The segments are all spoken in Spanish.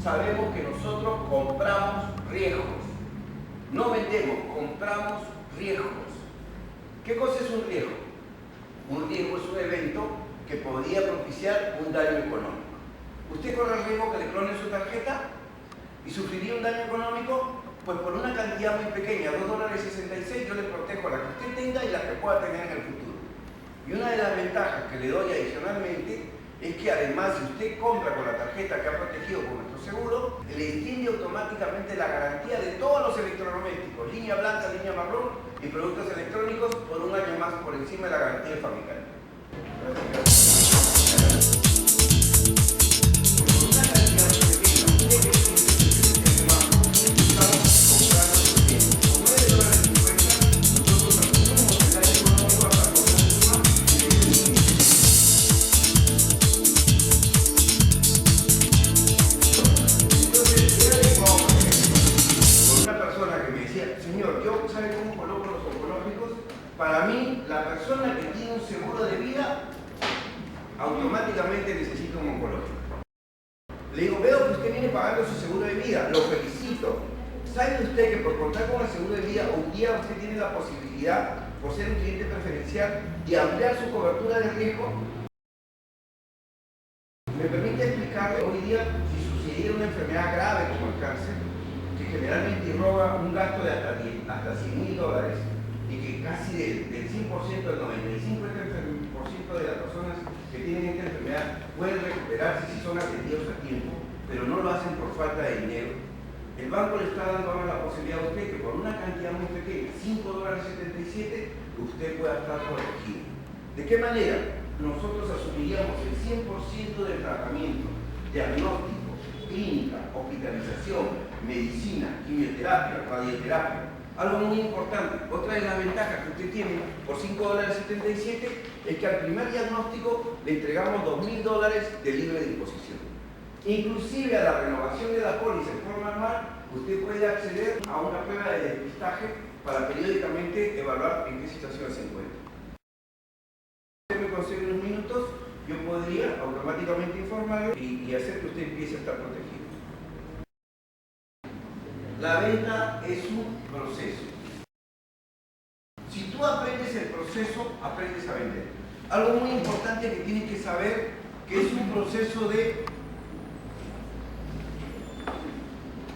sabemos que nosotros compramos riesgos. No vendemos, compramos riesgos. ¿Qué cosa es un riesgo? Un riesgo es un evento que podría propiciar un daño económico. Usted corre el riesgo que le clonen su tarjeta y sufriría un daño económico, pues por una cantidad muy pequeña, $2.66, yo le protejo la que usted tenga y la que pueda tener en el futuro. Y una de las ventajas que le doy adicionalmente es que además, si usted compra con la tarjeta que ha protegido con nuestro seguro, le extiende automáticamente la garantía de todos los electrodomésticos, línea blanca, línea marrón y productos electrónicos por un año más por encima de la garantía del fabricante. Para mí, la persona que tiene un seguro de vida automáticamente necesita un oncológico. Le digo, veo que usted viene pagando su seguro de vida, lo felicito. ¿Sabe usted que por contar con el seguro de vida, un día usted tiene la posibilidad, por ser un cliente preferencial, de ampliar su cobertura de riesgo? Me permite explicarle, hoy día, si sucediera una enfermedad grave como el cáncer, que generalmente irroga un gasto de hasta $100.000, y que casi del 100%, del 95% de las personas que tienen esta enfermedad pueden recuperarse si son atendidos a tiempo, pero no lo hacen por falta de dinero. El banco le está dando ahora la posibilidad a usted que por una cantidad muy pequeña, $5.77, usted pueda estar protegido. ¿De qué manera? Nosotros asumiríamos el 100% del tratamiento, diagnóstico, clínica, hospitalización, medicina, quimioterapia, radioterapia. Algo muy importante, otra de las ventajas que usted tiene por $5.77 es que al primer diagnóstico le entregamos $2.000 de libre disposición. Inclusive a la renovación de la póliza en forma anual, usted puede acceder a una prueba de despistaje para periódicamente evaluar en qué situación se encuentra. Si usted me concede unos minutos, yo podría automáticamente informarle y hacer que usted empiece a estar protegido. La venta es un proceso. Si tú aprendes el proceso, aprendes a vender. Algo muy importante que tienes que saber, que es un proceso de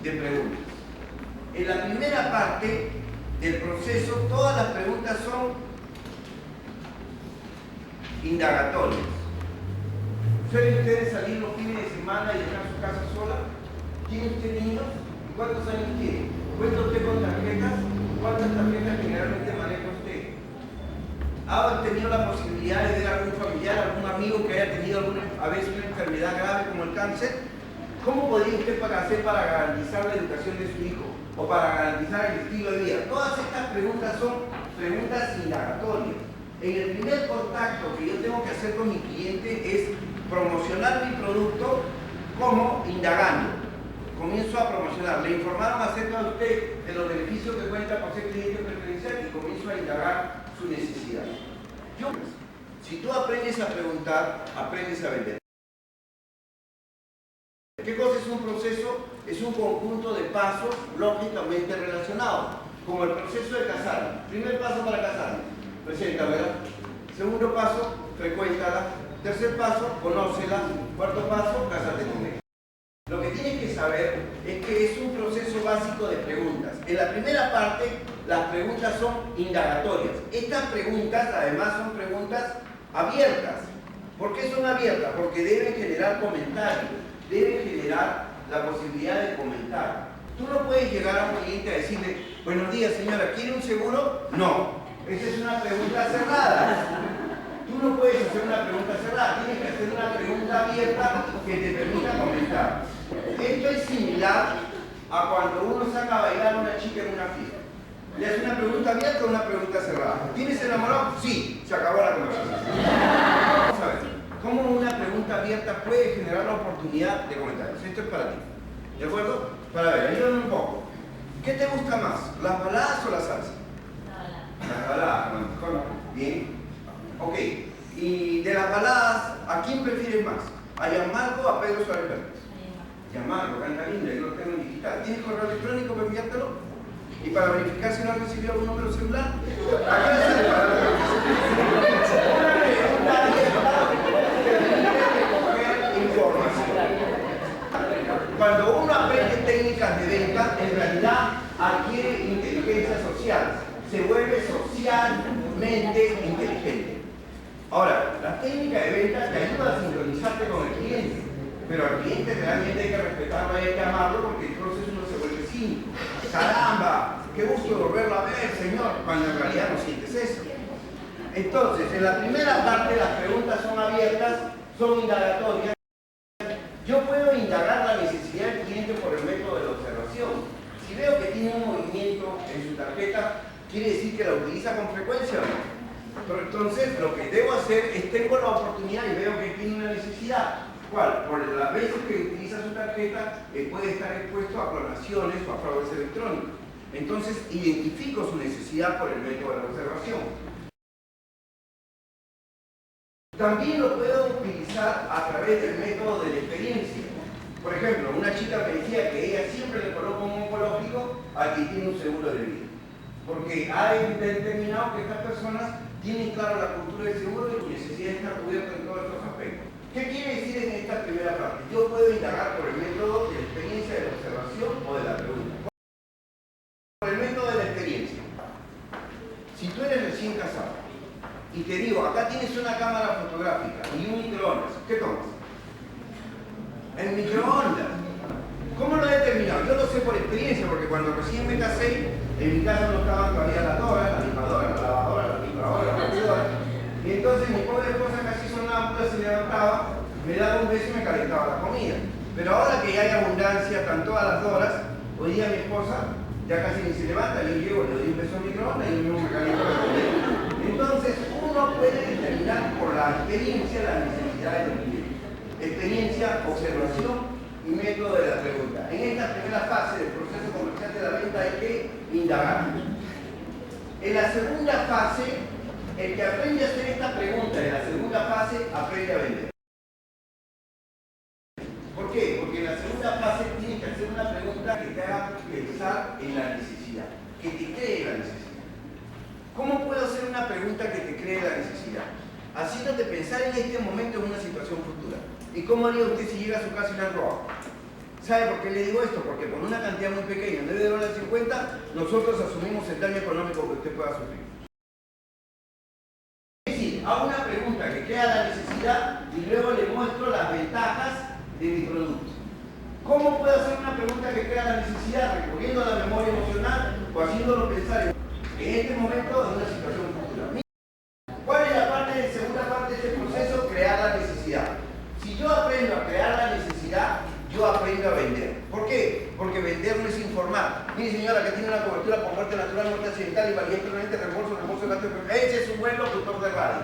preguntas. En la primera parte del proceso, todas las preguntas son indagatorias. ¿Suelen ustedes salir los fines de semana y dejar su casa sola? ¿Tiene usted niños? ¿Cuántos años tiene? ¿Cuenta usted con tarjetas? ¿Cuántas tarjetas generalmente maneja usted? ¿Ha tenido la posibilidad de ver a algún familiar, algún amigo que haya tenido a veces una enfermedad grave como el cáncer? ¿Cómo podría usted hacer para garantizar la educación de su hijo? ¿O para garantizar el estilo de vida? Todas estas preguntas son preguntas indagatorias. En el primer contacto que yo tengo que hacer con mi cliente es promocionar mi producto como indagando. Comienzo a promocionar. Le informaron acerca de usted de los beneficios que cuenta por ser cliente preferencial y comienzo a indagar su necesidad. Si tú aprendes a preguntar, aprendes a vender. ¿Qué cosa es un proceso? Es un conjunto de pasos lógicamente relacionados, como el proceso de casarme. Primer paso para casarme, preséntamela. Segundo paso, frecuéntala. Tercer paso, conócela. Cuarto paso, cásate con ella. Lo que tienes que saber es que es un proceso básico de preguntas. En la primera parte, las preguntas son indagatorias. Estas preguntas, además, son preguntas abiertas. ¿Por qué son abiertas? Porque deben generar comentarios, deben generar la posibilidad de comentar. Tú no puedes llegar a un cliente a decirle, buenos días señora, ¿quiere un seguro? No, esa es una pregunta cerrada. Tú no puedes hacer una pregunta cerrada, tienes que hacer una pregunta abierta que te permita comentar. Esto es similar a cuando uno saca a bailar a una chica en una fiesta. Le hace una pregunta abierta o una pregunta cerrada. ¿Tienes enamorado? Sí, se acabó la conversación. Vamos a ver, ¿cómo una pregunta abierta puede generar la oportunidad de comentarios? Esto es para ti. ¿De acuerdo? Para ver, ayúdame un poco. ¿Qué te gusta más? ¿Las baladas o la salsa? Las baladas, ¿no? Bien. Ok. Y de las baladas, ¿a quién prefieres más? ¿A Gianmarco o a Pedro Suárez Vélez? llamarlo, canta linda, yo lo tengo en digital. ¿Tienes correo electrónico para enviártelo? Y para verificar si no has recibido algún número celular. Cuando uno aprende técnicas de venta, en realidad adquiere inteligencia social, se vuelve socialmente inteligente. Ahora, la técnica de venta te ayuda a sincronizarte con el cliente, pero al cliente realmente hay que respetarlo, hay que amarlo, porque entonces uno se vuelve cínico. ¡Caramba! ¡Qué gusto volverlo a ver, señor! Cuando en realidad no sientes eso. Entonces, en la primera parte las preguntas son abiertas, son indagatorias. Yo puedo indagar la necesidad del cliente por el método de la observación. Si veo que tiene un movimiento en su tarjeta, quiere decir que la utiliza con frecuencia o no. Pero entonces lo que debo hacer es, tengo la oportunidad y veo que tiene una necesidad. ¿Cuál? Por las veces que utiliza su tarjeta, puede estar expuesto a clonaciones o a fraudes electrónicos. Entonces identifico su necesidad por el método de la observación. También lo puedo utilizar a través del método de la experiencia. Por ejemplo, una chica me decía que ella siempre le coloca un oncológico a quien tiene un seguro de vida. Porque ha determinado que estas personas tienen claro la cultura del seguro y su necesidad de estar cubierta en todos estos aspectos. ¿Qué quiere decir en esta primera parte? Yo puedo indagar por el método de la experiencia, de la observación o de la pregunta. Por el método de la experiencia. Si tú eres recién casado y te digo, acá tienes una cámara fotográfica y un microondas, ¿qué tomas? El microondas. ¿Cómo lo he determinado? Yo lo sé por experiencia, porque cuando recién me casé, en mi casa no estaban todavía las doras, la licuadora, la lavadora, la microonda, la batidora. Y entonces mi pobre esposa casi sonámbula se levantaba, me daba un beso y me calentaba la comida. Pero ahora que ya hay abundancia, están todas las horas, hoy día mi esposa ya casi ni se levanta, yo llego, le doy un beso al microondas y yo mismo me caliento la comida. Entonces uno puede determinar por la experiencia las necesidades del cliente. Experiencia, observación y método de la pregunta. En esta primera fase del proceso comercial de la venta hay que indagar. En la segunda fase, el que aprende a hacer esta pregunta en la segunda fase aprende a vender. ¿Por qué? Porque en la segunda fase tienes que hacer una pregunta que te haga pensar en la necesidad, que te cree la necesidad. ¿Cómo puedo hacer una pregunta que te cree la necesidad? Haciéndote pensar en este momento en una situación futura. ¿Y cómo haría usted si llega a su casa y le han robado? ¿Sabe por qué le digo esto? Porque por una cantidad muy pequeña, en vez de $50, nosotros asumimos el daño económico que usted pueda sufrir. Es decir, hago una pregunta que crea la necesidad y luego le muestro las ventajas de mi producto. ¿Cómo puedo hacer una pregunta que crea la necesidad? Recurriendo a la memoria emocional o haciéndolo pensar en este momento en una situación futura. ¿Cuál es la segunda parte de este proceso? Crear la necesidad. Si yo aprendo a crear la necesidad, yo aprendo a vender. ¿Por qué? Porque vender no es informar. Mire señora, que tiene una cobertura por muerte natural, muerte accidental, invalidez permanente, reembolso, gasto. Ese es un buen locutor de radio,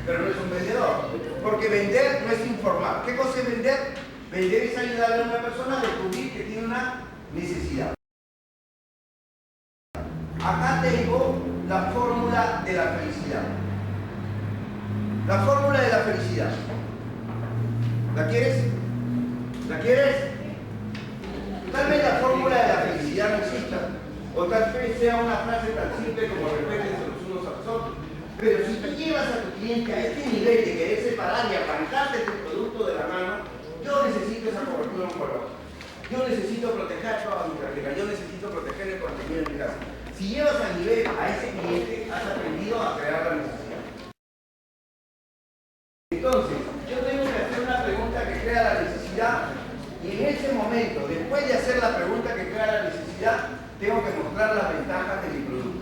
pero no es un vendedor. Porque vender no es informar. ¿Qué cosa es vender? Vender es ayudarle a una persona a descubrir que tiene una necesidad. Acá tengo la fórmula de la felicidad. La fórmula de la felicidad. ¿La quieres? ¿La quieres? Tal vez la fórmula de la felicidad no exista. O tal vez sea una frase tan simple como respétense los unos a los otros. Pero si tú llevas a tu cliente a este nivel de querer separar y arrancarte tu producto de la mano, yo necesito esa cobertura oncológica. Yo necesito proteger toda mi cartera. Yo necesito proteger el contenido de mi casa. Si llevas al nivel a ese cliente, has aprendido a crear la necesidad. Entonces, yo tengo que hacer una pregunta que crea la necesidad y en ese momento, después de hacer la pregunta que crea la necesidad, tengo que mostrar las ventajas de mi producto.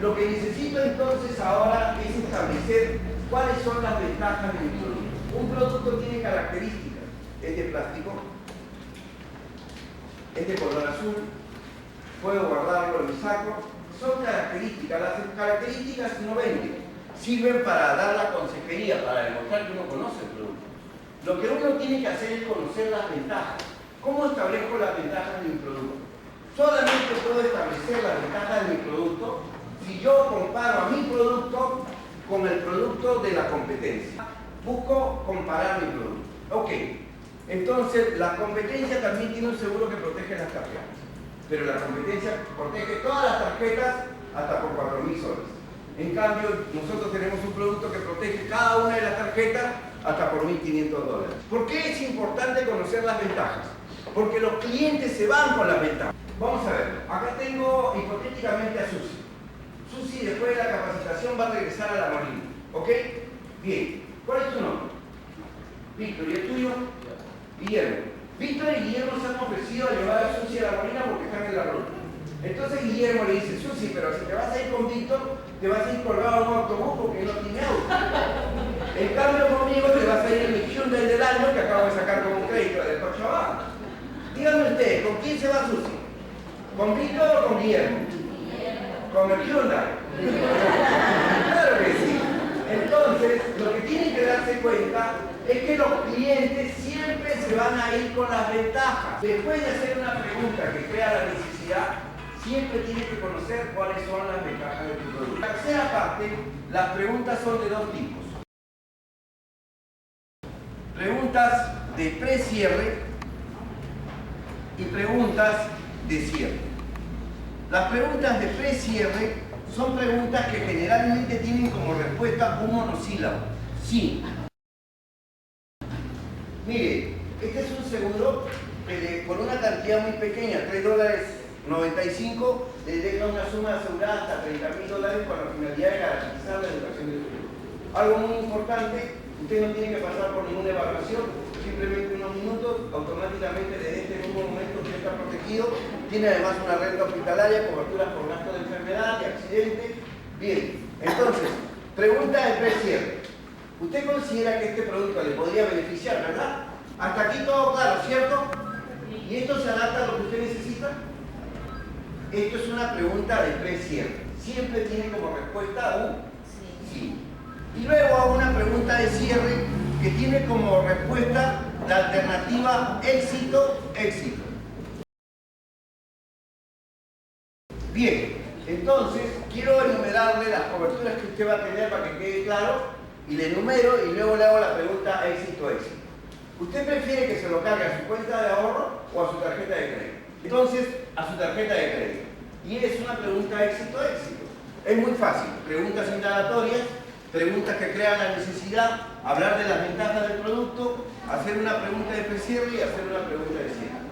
Lo que necesito entonces ahora es establecer cuáles son las ventajas de mi producto. Un producto tiene características. Es de plástico, es de color azul, puedo guardarlo en mi saco. Son características. Las características no venden. Sirven para dar la consejería, para demostrar que uno conoce el producto. Lo que uno tiene que hacer es conocer las ventajas. ¿Cómo establezco las ventajas de mi producto? Solamente puedo establecer las ventajas de mi producto si yo comparo a mi producto con el producto de la competencia. Busco comparar mi producto. Ok, Entonces, la competencia también tiene un seguro que protege las tarjetas. Pero la competencia protege todas las tarjetas hasta por 4.000 soles. En cambio, nosotros tenemos un producto que protege cada una de las tarjetas hasta por 1.500 dólares. ¿Por qué es importante conocer las ventajas? Porque los clientes se van con las ventajas. Vamos a ver, acá tengo hipotéticamente a Susi. Susi después de la capacitación va a regresar a la Marina, ¿ok? Bien, ¿cuál es tu nombre? Víctor, ¿y el tuyo? Guillermo. Víctor y Guillermo se han ofrecido a llevar a Susi a la Marina porque están en la ruta. Entonces Guillermo le dice, Susi, pero si te vas a ir con Víctor, te vas a ir colgado a un autobús porque no tiene auto. En cambio conmigo te vas a ir en mi Hyundai del año que acabo de sacar como un crédito de Cochabamba. Díganme ustedes, ¿con quién se va Susi? ¿Con Víctor o con Guillermo? Con el Hyundai. Claro que sí. Entonces, lo que tienen que darse cuenta es que los clientes siempre se van a ir con las ventajas. Después de hacer una pregunta que crea la necesidad, siempre tienes que conocer cuáles son las ventajas de tu producto. La tercera parte, las preguntas son de dos tipos. Preguntas de pre-cierre y preguntas de cierre. Las preguntas de pre-cierre son preguntas que generalmente tienen como respuesta un monosílabo. Sí. Mire, este es un seguro que por una cantidad muy pequeña, $3.95, le deja una suma asegurada hasta $30.000 con la finalidad de garantizar la educación del futuro. Algo muy importante, usted no tiene que pasar por ninguna evaluación, simplemente unos minutos, automáticamente desde este mismo momento usted está protegido, tiene además una renta hospitalaria, coberturas por gasto de enfermedad, de accidente. Bien, entonces, pregunta de pre-cierre. ¿Usted considera que este producto le podría beneficiar, verdad? Hasta aquí todo claro, ¿cierto? ¿Y esto se adapta a lo que usted necesita? Esto es una pregunta de pre-cierre. Siempre tiene como respuesta un sí. Y luego hago una pregunta de cierre que tiene como respuesta la alternativa éxito-éxito. Bien, entonces quiero enumerarle las coberturas que usted va a tener para que quede claro y le enumero y luego le hago la pregunta éxito-éxito. ¿Usted prefiere que se lo cargue a su cuenta de ahorro o a su tarjeta de crédito? Entonces, a su tarjeta de crédito. Y es una pregunta éxito-éxito. Es muy fácil. Preguntas indagatorias, preguntas que crean la necesidad, hablar de las ventajas del producto, hacer una pregunta de pre-cierre y hacer una pregunta de cierre.